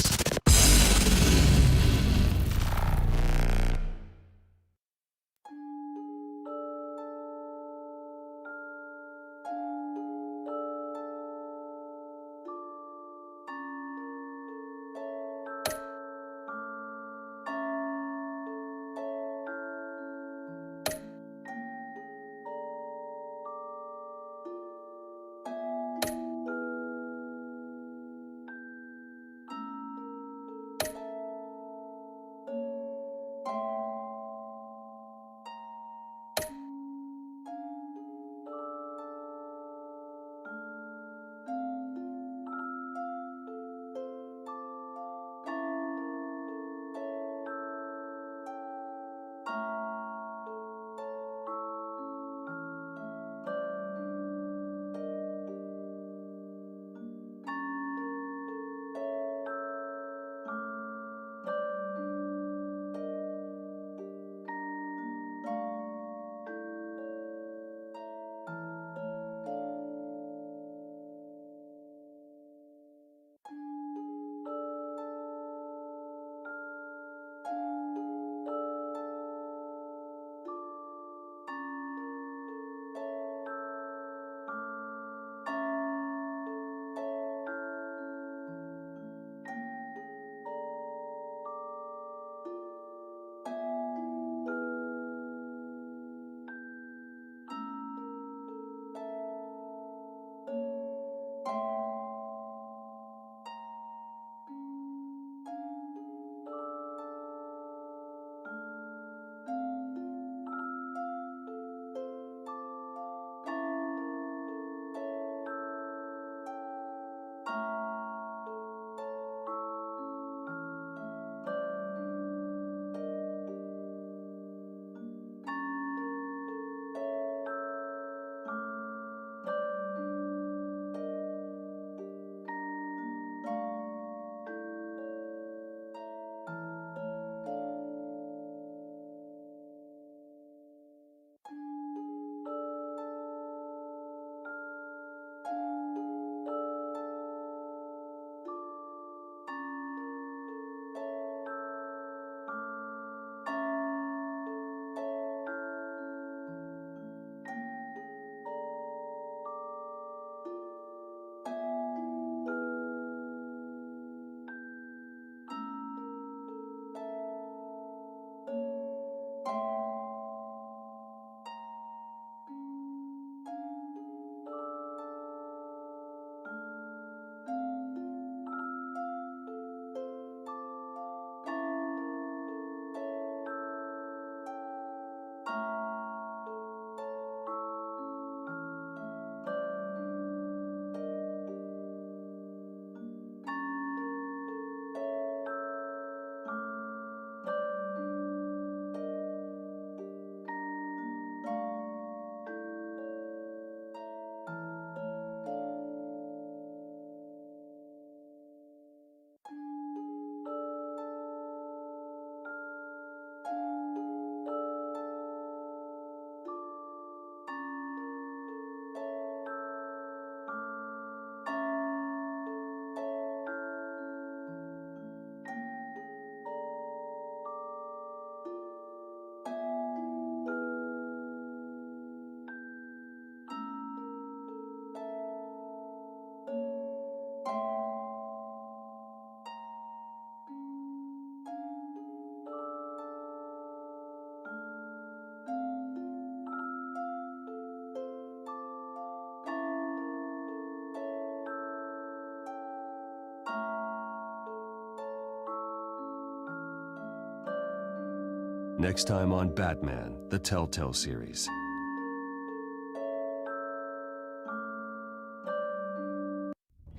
Next time on Batman, the Telltale series.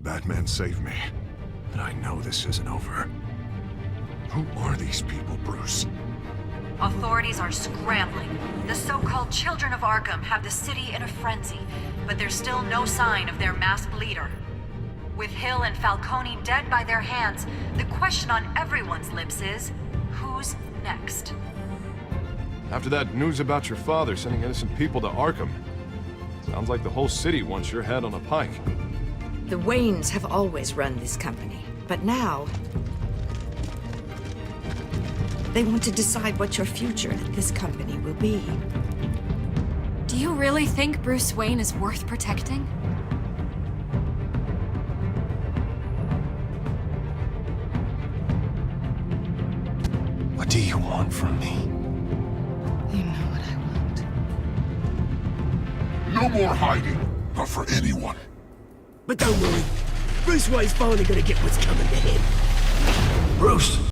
Batman saved me, but I know this isn't over. Who are these people, Bruce? Authorities are scrambling. The so-called Children of Arkham have the city in a frenzy, but there's still no sign of their masked leader. With Hill and Falcone dead by their hands, the question on everyone's lips is, who's next? After that news about your father sending innocent people to Arkham, sounds like the whole city wants your head on a pike. The Waynes have always run this company, but now they want to decide what your future at this company will be. Do you really think Bruce Wayne is worth protecting? What do you want from me? You know what I want. No more hiding, not for anyone. But don't worry, Bruce Wayne's finally gonna get what's coming to him. Bruce!